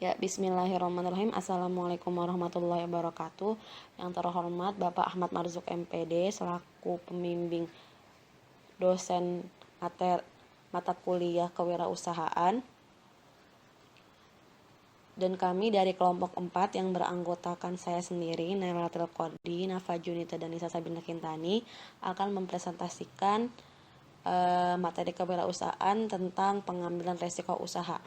Ya, bismillahirrahmanirrahim. Assalamualaikum warahmatullahi wabarakatuh. Yang terhormat Bapak Ahmad Marzuk MPD selaku pembimbing dosen mata kuliah kewirausahaan. Dan kami dari kelompok 4 yang beranggotakan saya sendiri, Nairatul Qadri, Nafa Junita, dan Nisa Sabina Kintani akan mempresentasikan materi kewirausahaan tentang pengambilan resiko usaha.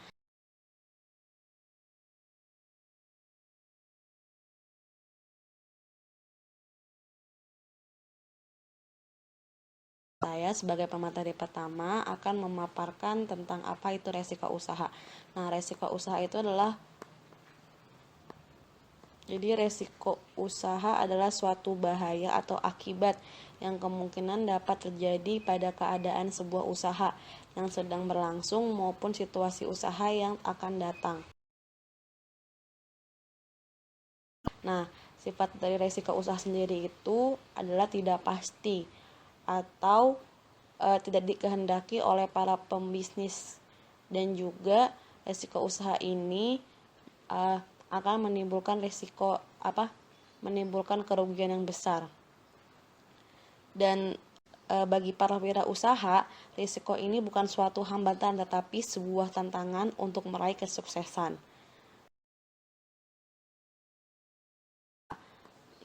Saya sebagai pemateri pertama akan memaparkan tentang apa itu resiko usaha. Nah, resiko usaha itu adalah resiko usaha adalah suatu bahaya atau akibat yang kemungkinan dapat terjadi pada keadaan sebuah usaha yang sedang berlangsung maupun situasi usaha yang akan datang. Nah, sifat dari resiko usaha sendiri itu adalah tidak pasti atau tidak dikehendaki oleh para pembisnis, dan juga resiko usaha ini akan menimbulkan menimbulkan kerugian yang besar. Dan bagi para wirausaha, risiko ini bukan suatu hambatan tetapi sebuah tantangan untuk meraih kesuksesan.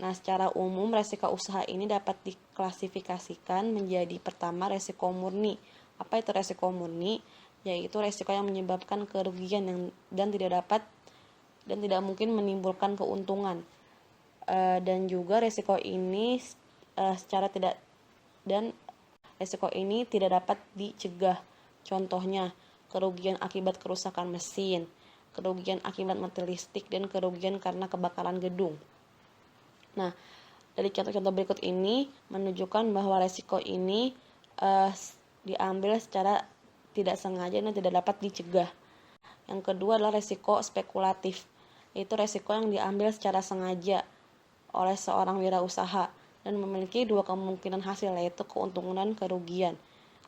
Nah, secara umum resiko usaha ini dapat diklasifikasikan menjadi pertama resiko murni. Apa itu resiko murni? Yaitu resiko yang menyebabkan kerugian dan tidak mungkin menimbulkan keuntungan. Dan juga resiko ini resiko ini tidak dapat dicegah. Contohnya, kerugian akibat kerusakan mesin, kerugian akibat mati listrik, dan kerugian karena kebakaran gedung. Nah, dari contoh-contoh berikut ini menunjukkan bahwa resiko ini diambil secara tidak sengaja dan tidak dapat dicegah. Yang kedua adalah resiko spekulatif. Itu resiko yang diambil secara sengaja oleh seorang wirausaha dan memiliki dua kemungkinan hasil, yaitu keuntungan dan kerugian.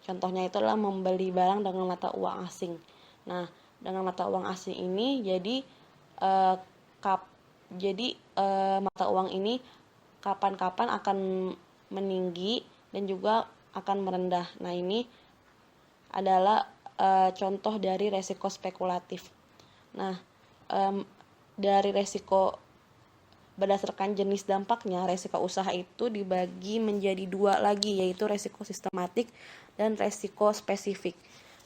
Contohnya itu adalah membeli barang dengan mata uang asing. Nah, dengan mata uang asing ini mata uang ini kapan-kapan akan meninggi dan juga akan merendah. Nah, ini adalah contoh dari resiko spekulatif. Nah, dari resiko berdasarkan jenis dampaknya, resiko usaha itu dibagi menjadi dua lagi, yaitu resiko sistematik dan resiko spesifik.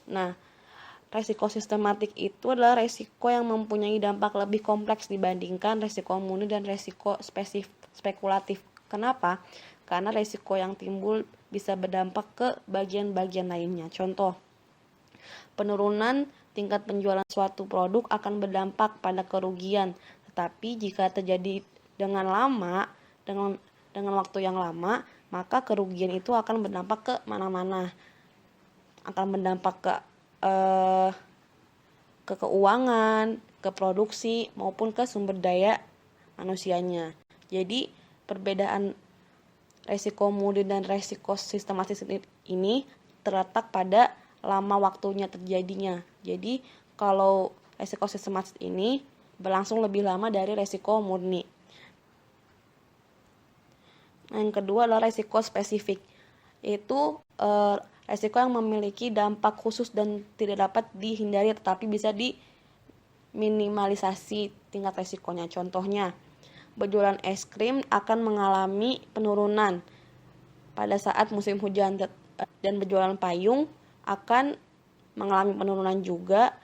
Nah, resiko sistematik itu adalah resiko yang mempunyai dampak lebih kompleks dibandingkan resiko murni dan resiko spekulatif. Kenapa? Karena resiko yang timbul bisa berdampak ke bagian-bagian lainnya. Contoh, penurunan tingkat penjualan suatu produk akan berdampak pada kerugian, tetapi jika terjadi dengan waktu yang lama, maka kerugian itu akan berdampak ke mana-mana. Akan berdampak ke keuangan, ke produksi, maupun ke sumber daya manusianya. Jadi, perbedaan resiko murni dan resiko sistematis ini terletak pada lama waktunya terjadinya. Jadi, kalau resiko sistematis ini berlangsung lebih lama dari resiko murni. Yang kedua adalah resiko spesifik. Itu resiko yang memiliki dampak khusus dan tidak dapat dihindari tetapi bisa diminimalisasi tingkat resikonya. Contohnya, berjualan es krim akan mengalami penurunan pada saat musim hujan, dan berjualan payung akan mengalami penurunan juga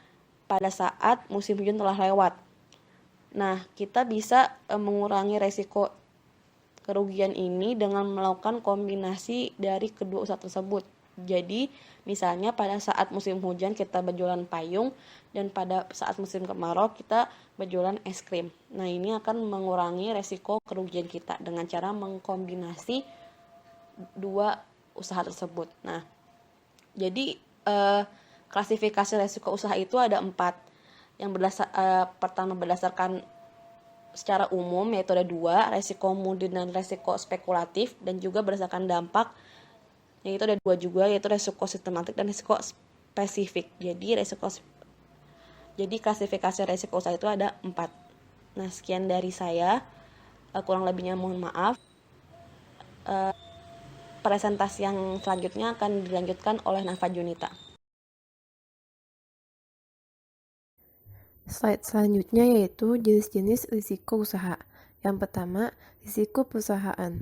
pada saat musim hujan telah lewat. Nah, kita bisa mengurangi resiko kerugian ini dengan melakukan kombinasi dari kedua usaha tersebut. Jadi, misalnya pada saat musim hujan kita berjualan payung dan pada saat musim kemarau kita berjualan es krim. Nah, ini akan mengurangi resiko kerugian kita dengan cara mengkombinasi dua usaha tersebut. Nah, jadi klasifikasi resiko usaha itu ada 4. Yang pertama berdasarkan secara umum, yaitu ada 2, resiko murni dan resiko spekulatif, dan juga berdasarkan dampak, yaitu ada 2 juga, yaitu resiko sistematik dan resiko spesifik. Jadi Jadi klasifikasi resiko usaha itu ada 4. Nah, sekian dari saya. Kurang lebihnya mohon maaf. Presentasi yang selanjutnya akan dilanjutkan oleh Nafa Junita. Slide selanjutnya yaitu jenis-jenis risiko usaha. Yang pertama, risiko perusahaan,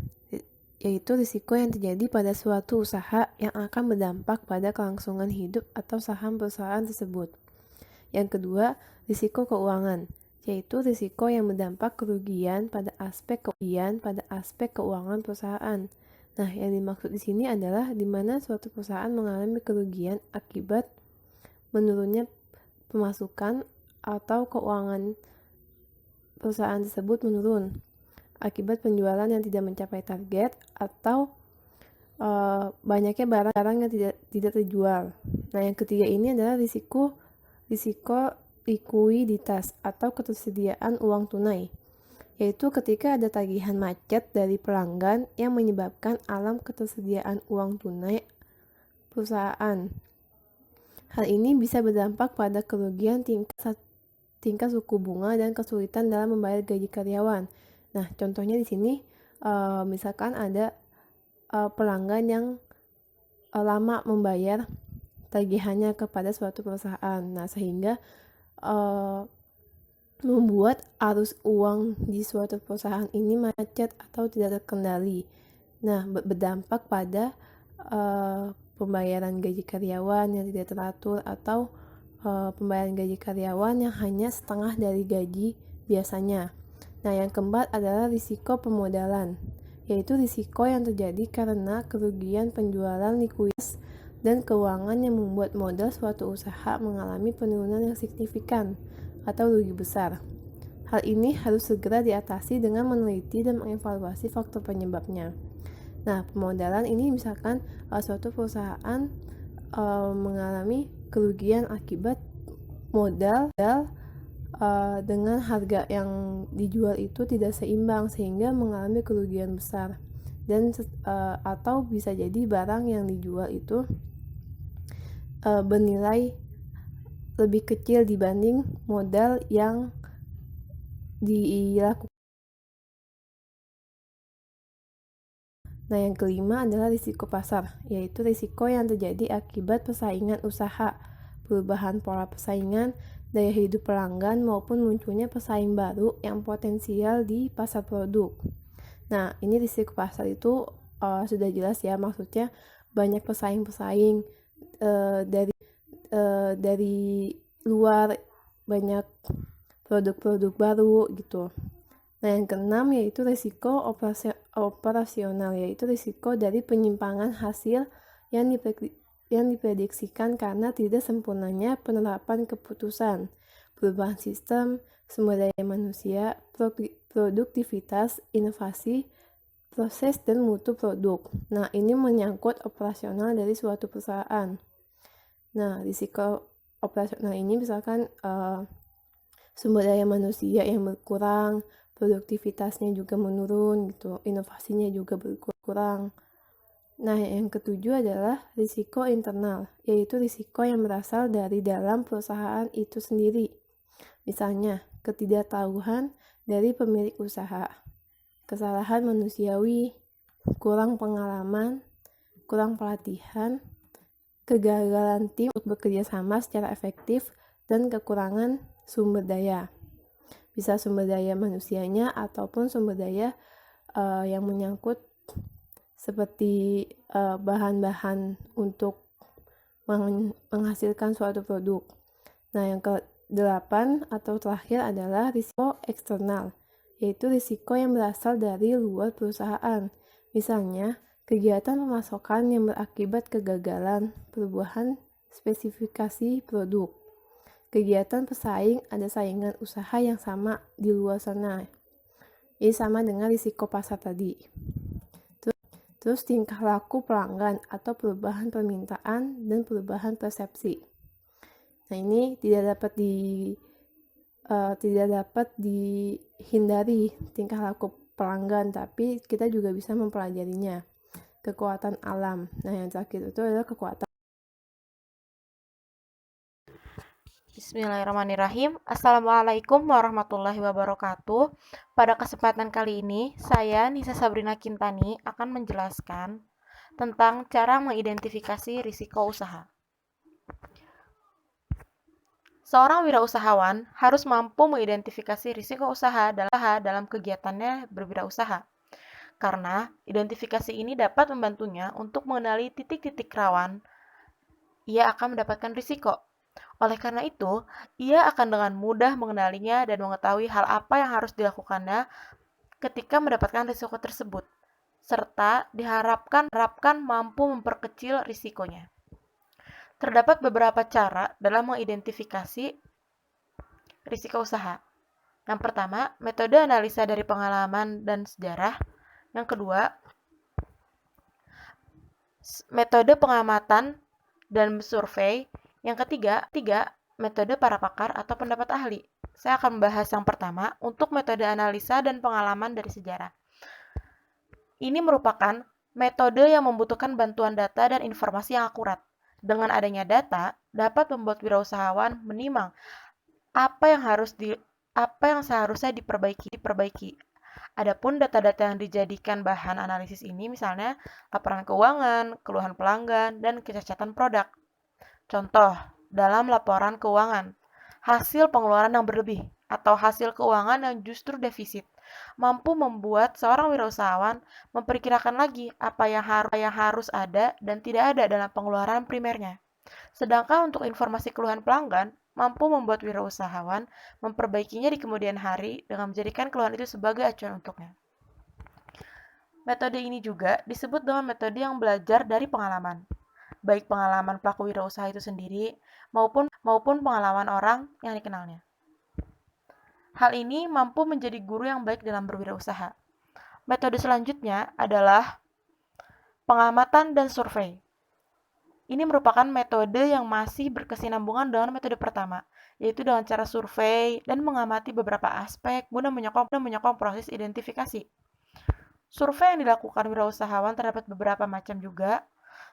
yaitu risiko yang terjadi pada suatu usaha yang akan berdampak pada kelangsungan hidup atau saham perusahaan tersebut. Yang kedua, risiko keuangan, yaitu risiko yang berdampak kerugian pada aspek keuangan perusahaan. Nah, yang dimaksud di sini adalah di mana suatu perusahaan mengalami kerugian akibat menurunnya pemasukan atau keuangan perusahaan tersebut menurun akibat penjualan yang tidak mencapai target atau banyaknya barang yang tidak terjual. Nah, yang ketiga ini adalah risiko likuiditas atau ketersediaan uang tunai, yaitu ketika ada tagihan macet dari pelanggan yang menyebabkan alam ketersediaan uang tunai perusahaan. Hal ini bisa berdampak pada kerugian tingkat suku bunga dan kesulitan dalam membayar gaji karyawan. Nah, contohnya di sini misalkan ada pelanggan yang lama membayar tagihannya kepada suatu perusahaan. Nah, sehingga membuat arus uang di suatu perusahaan ini macet atau tidak terkendali. Nah, berdampak pada pembayaran gaji karyawan yang tidak teratur atau pembayaran gaji karyawan yang hanya setengah dari gaji biasanya. Nah, yang keempat adalah risiko pemodalan, yaitu risiko yang terjadi karena kerugian penjualan likuiditas dan keuangan yang membuat modal suatu usaha mengalami penurunan yang signifikan atau rugi besar. Hal ini harus segera diatasi dengan meneliti dan mengevaluasi faktor penyebabnya. Nah, pemodalan ini misalkan suatu perusahaan mengalami kerugian akibat modal dengan harga yang dijual itu tidak seimbang sehingga mengalami kerugian besar, dan atau bisa jadi barang yang dijual itu bernilai lebih kecil dibanding modal yang dilakukan. Nah, yang kelima adalah risiko pasar, yaitu risiko yang terjadi akibat persaingan usaha, perubahan pola persaingan, daya hidup pelanggan, maupun munculnya pesaing baru yang potensial di pasar produk. Nah, ini risiko pasar itu sudah jelas ya, maksudnya banyak pesaing-pesaing dari luar, banyak produk-produk baru gitu. Nah, yang keenam yaitu risiko operasional, yaitu risiko dari penyimpangan hasil yang diprediksikan karena tidak sempurnanya penerapan keputusan, perubahan sistem, sumber daya manusia, produktivitas, inovasi, proses, dan mutu produk. Nah, ini menyangkut operasional dari suatu perusahaan. Nah, risiko operasional ini misalkan sumber daya manusia yang berkurang, produktivitasnya juga menurun gitu, inovasinya juga berkurang. Nah, yang ketujuh adalah risiko internal, yaitu risiko yang berasal dari dalam perusahaan itu sendiri. Misalnya, ketidaktahuan dari pemilik usaha, kesalahan manusiawi, kurang pengalaman, kurang pelatihan, kegagalan tim untuk bekerja sama secara efektif, dan kekurangan sumber daya. Bisa sumber daya manusianya ataupun sumber daya yang menyangkut seperti bahan-bahan untuk menghasilkan suatu produk. Nah, yang ke-8 atau terakhir adalah risiko eksternal, yaitu risiko yang berasal dari luar perusahaan. Misalnya, kegiatan pemasakan yang berakibat kegagalan perubahan spesifikasi produk. Kegiatan pesaing, ada saingan usaha yang sama di luar sana. Ini sama dengan risiko pasar tadi. Terus tingkah laku pelanggan atau perubahan permintaan dan perubahan persepsi. Nah, ini tidak dapat dihindari tingkah laku pelanggan, tapi kita juga bisa mempelajarinya. Kekuatan alam. Nah, yang terakhir itu adalah kekuatan. Bismillahirrahmanirrahim. Assalamualaikum warahmatullahi wabarakatuh. Pada kesempatan kali ini, saya Nisa Sabrina Kintani akan menjelaskan tentang cara mengidentifikasi risiko usaha. Seorang wirausahawan harus mampu mengidentifikasi risiko usaha dalam kegiatannya berwirausaha. Karena identifikasi ini dapat membantunya untuk mengenali titik-titik rawan ia akan mendapatkan risiko. Oleh karena itu, ia akan dengan mudah mengenalinya dan mengetahui hal apa yang harus dilakukannya ketika mendapatkan risiko tersebut, serta diharapkan mampu memperkecil risikonya. Terdapat beberapa cara dalam mengidentifikasi risiko usaha. Yang pertama, metode analisa dari pengalaman dan sejarah. Yang kedua, metode pengamatan dan survei. Yang ketiga, metode para pakar atau pendapat ahli. Saya akan membahas yang pertama untuk metode analisa dan pengalaman dari sejarah. Ini merupakan metode yang membutuhkan bantuan data dan informasi yang akurat. Dengan adanya data, dapat membuat wirausahawan menimang apa yang seharusnya diperbaiki. Adapun data-data yang dijadikan bahan analisis ini misalnya laporan keuangan, keluhan pelanggan, dan kecacatan produk. Contoh, dalam laporan keuangan, hasil pengeluaran yang berlebih atau hasil keuangan yang justru defisit mampu membuat seorang wirausahawan memperkirakan lagi apa yang harus ada dan tidak ada dalam pengeluaran primernya. Sedangkan untuk informasi keluhan pelanggan, mampu membuat wirausahawan memperbaikinya di kemudian hari dengan menjadikan keluhan itu sebagai acuan untuknya. Metode ini juga disebut dengan metode yang belajar dari pengalaman. Baik pengalaman pelaku wirausaha itu sendiri maupun pengalaman orang yang dikenalnya. Hal ini mampu menjadi guru yang baik dalam berwirausaha. Metode selanjutnya adalah pengamatan dan survei. Ini merupakan metode yang masih berkesinambungan dengan metode pertama, yaitu dengan cara survei dan mengamati beberapa aspek guna menyokong proses identifikasi. Survei yang dilakukan wirausahawan terdapat beberapa macam juga,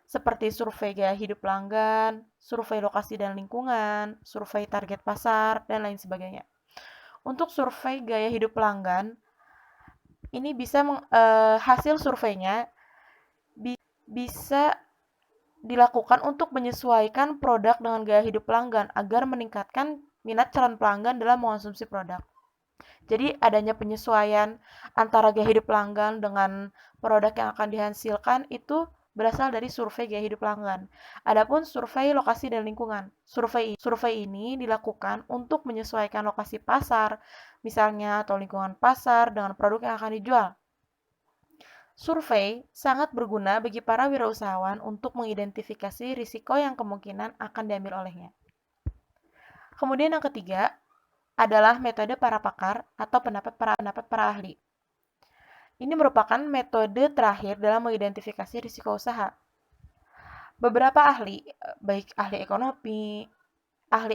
seperti survei gaya hidup pelanggan, survei lokasi dan lingkungan, survei target pasar, dan lain sebagainya. Untuk survei gaya hidup pelanggan, ini hasil surveinya bisa dilakukan untuk menyesuaikan produk dengan gaya hidup pelanggan agar meningkatkan minat calon pelanggan dalam mengonsumsi produk. Jadi adanya penyesuaian antara gaya hidup pelanggan dengan produk yang akan dihasilkan itu berasal dari survei gaya hidup pelanggan. Adapun survei lokasi dan lingkungan. Survei ini dilakukan untuk menyesuaikan lokasi pasar, misalnya atau lingkungan pasar dengan produk yang akan dijual. Survei sangat berguna bagi para wirausahawan untuk mengidentifikasi risiko yang kemungkinan akan diambil olehnya. Kemudian yang ketiga adalah metode para pakar atau pendapat para ahli. Ini merupakan metode terakhir dalam mengidentifikasi risiko usaha. Beberapa ahli, baik ahli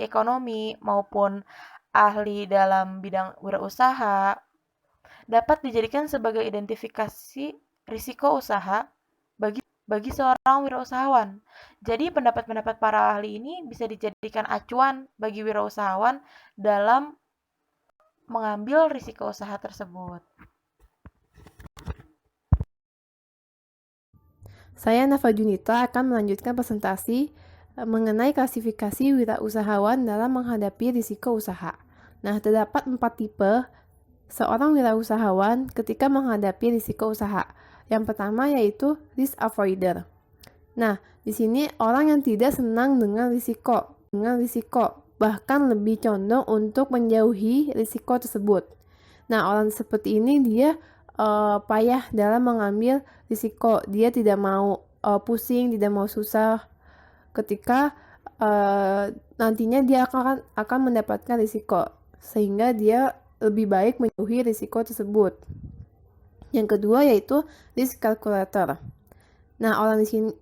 ekonomi maupun ahli dalam bidang wirausaha, dapat dijadikan sebagai identifikasi risiko usaha bagi seorang wirausahawan. Jadi pendapat-pendapat para ahli ini bisa dijadikan acuan bagi wirausahawan dalam mengambil risiko usaha tersebut. Saya Nafa Junita akan melanjutkan presentasi mengenai klasifikasi wirausahawan dalam menghadapi risiko usaha. Nah, terdapat 4 tipe seorang wirausahawan ketika menghadapi risiko usaha. Yang pertama yaitu risk avoider. Nah, di sini orang yang tidak senang dengan risiko, bahkan lebih condong untuk menjauhi risiko tersebut. Nah, orang seperti ini dia payah dalam mengambil risiko. Dia tidak mau pusing, tidak mau susah ketika nantinya dia akan mendapatkan risiko, sehingga dia lebih baik menjauhi risiko tersebut. Yang kedua yaitu risk calculator. Nah,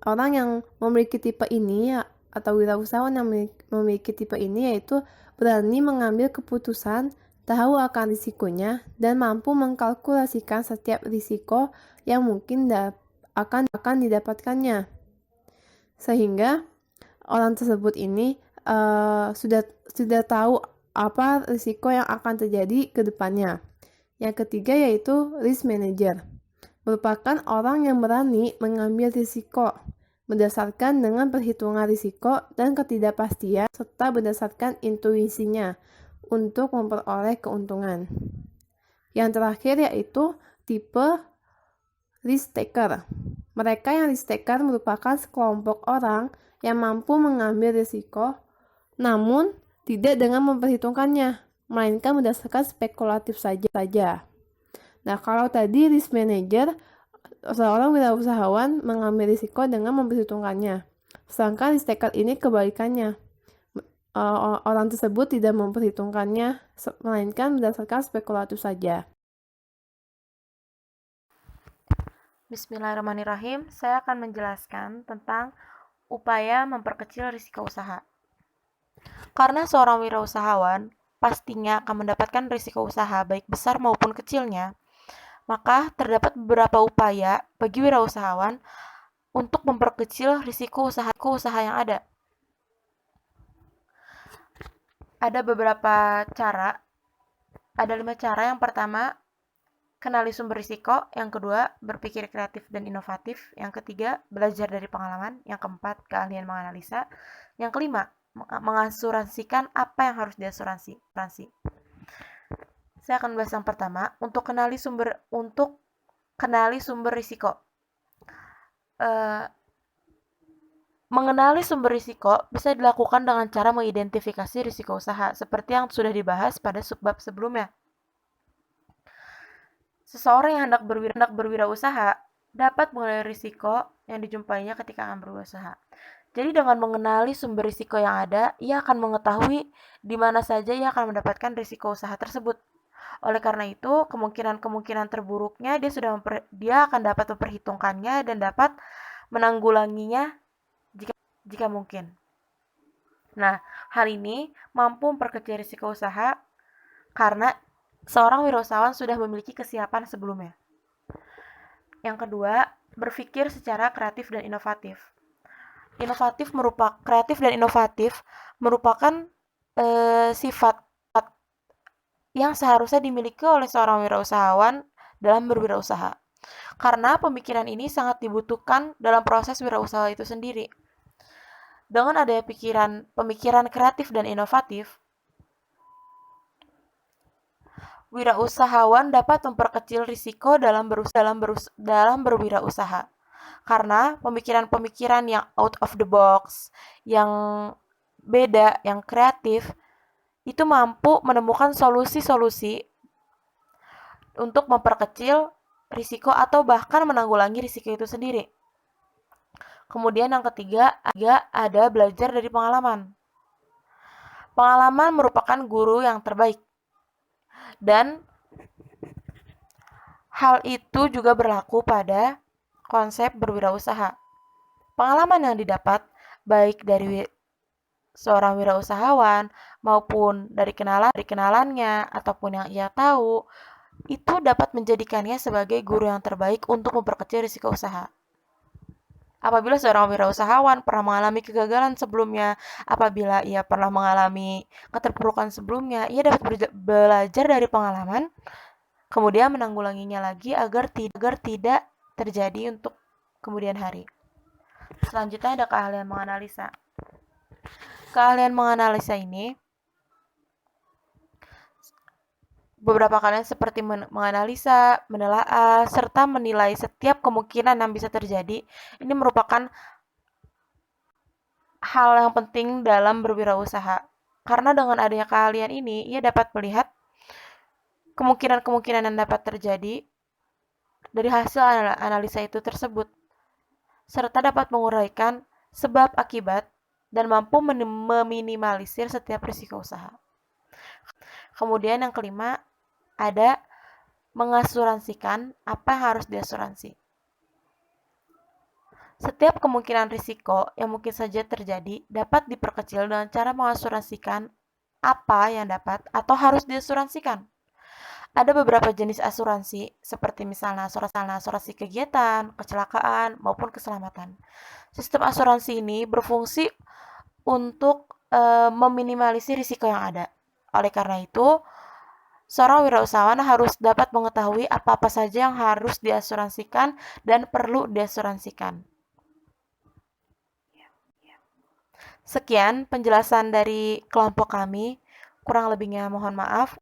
orang yang memiliki tipe ini atau wirausahawan yang memiliki tipe ini yaitu berani mengambil keputusan, tahu akan risikonya, dan mampu mengkalkulasikan setiap risiko yang mungkin akan didapatkannya. Sehingga orang tersebut ini sudah tahu apa risiko yang akan terjadi ke depannya. Yang ketiga yaitu risk manager, merupakan orang yang berani mengambil risiko berdasarkan dengan perhitungan risiko dan ketidakpastian serta berdasarkan intuisinya untuk memperoleh keuntungan. Yang terakhir yaitu tipe risk taker. Mereka yang risk taker merupakan sekelompok orang yang mampu mengambil risiko namun tidak dengan memperhitungkannya, melainkan berdasarkan spekulatif saja. Nah, kalau tadi risk manager, seorang wirausahawan mengambil risiko dengan memperhitungkannya. Sedangkan risk taker ini kebalikannya. Orang tersebut tidak memperhitungkannya, melainkan berdasarkan spekulatif saja. Bismillahirrahmanirrahim, saya akan menjelaskan tentang upaya memperkecil risiko usaha. Karena seorang wirausahawan pastinya akan mendapatkan risiko usaha baik besar maupun kecilnya, maka terdapat beberapa upaya bagi wirausahawan untuk memperkecil risiko usaha yang ada. Ada beberapa cara, ada 5 cara. Yang pertama, kenali sumber risiko. Yang kedua, berpikir kreatif dan inovatif. Yang ketiga, belajar dari pengalaman. Yang keempat, keahlian menganalisa. Yang kelima, mengasuransikan apa yang harus diasuransi. Saya akan bahas yang pertama, untuk kenali sumber risiko. Mengenali sumber risiko bisa dilakukan dengan cara mengidentifikasi risiko usaha, seperti yang sudah dibahas pada subbab sebelumnya. Seseorang yang hendak berwirausaha dapat mengenali risiko yang dijumpainya ketika akan berwirausaha. Jadi dengan mengenali sumber risiko yang ada, ia akan mengetahui di mana saja ia akan mendapatkan risiko usaha tersebut. Oleh karena itu, kemungkinan terburuknya dia akan dapat memperhitungkannya dan dapat menanggulanginya jika mungkin. Nah, hal ini mampu memperkecil risiko usaha karena seorang wirausahawan sudah memiliki kesiapan sebelumnya. Yang kedua, berpikir secara kreatif dan inovatif. Kreatif dan inovatif merupakan sifat yang seharusnya dimiliki oleh seorang wirausahawan dalam berwirausaha. Karena pemikiran ini sangat dibutuhkan dalam proses wirausaha itu sendiri. Dengan adanya pemikiran kreatif dan inovatif, wirausahawan dapat memperkecil risiko dalam berwirausaha. Karena pemikiran-pemikiran yang out of the box, yang beda, yang kreatif, itu mampu menemukan solusi-solusi untuk memperkecil risiko atau bahkan menanggulangi risiko itu sendiri. Kemudian yang ketiga, ada belajar dari pengalaman. Pengalaman merupakan guru yang terbaik. Dan hal itu juga berlaku pada konsep berwirausaha. Pengalaman yang didapat baik dari seorang wirausahawan maupun dari kenalannya ataupun yang ia tahu, itu dapat menjadikannya sebagai guru yang terbaik untuk memperkecil risiko usaha. Apabila seorang wirausahawan pernah mengalami kegagalan sebelumnya, apabila ia pernah mengalami keterpurukan sebelumnya, ia dapat belajar dari pengalaman, kemudian menanggulanginya lagi agar tidak terjadi untuk kemudian hari. Selanjutnya ada keahlian menganalisa. Keahlian menganalisa ini beberapa kalian seperti menganalisa, menelaah, serta menilai setiap kemungkinan yang bisa terjadi. Ini merupakan hal yang penting dalam berwirausaha. Karena dengan adanya keahlian ini, ia dapat melihat kemungkinan-kemungkinan yang dapat terjadi dari hasil analisa itu tersebut, serta dapat menguraikan sebab akibat dan mampu meminimalisir setiap risiko usaha. Kemudian yang kelima, ada mengasuransikan apa yang harus diasuransi. Setiap kemungkinan risiko yang mungkin saja terjadi dapat diperkecil dengan cara mengasuransikan apa yang dapat atau harus diasuransikan. Ada beberapa jenis asuransi, seperti misalnya asuransi kegiatan, kecelakaan, maupun keselamatan. Sistem asuransi ini berfungsi untuk meminimalisir risiko yang ada. Oleh karena itu, seorang wirausahawan harus dapat mengetahui apa-apa saja yang harus diasuransikan dan perlu diasuransikan. Sekian penjelasan dari kelompok kami. Kurang lebihnya mohon maaf.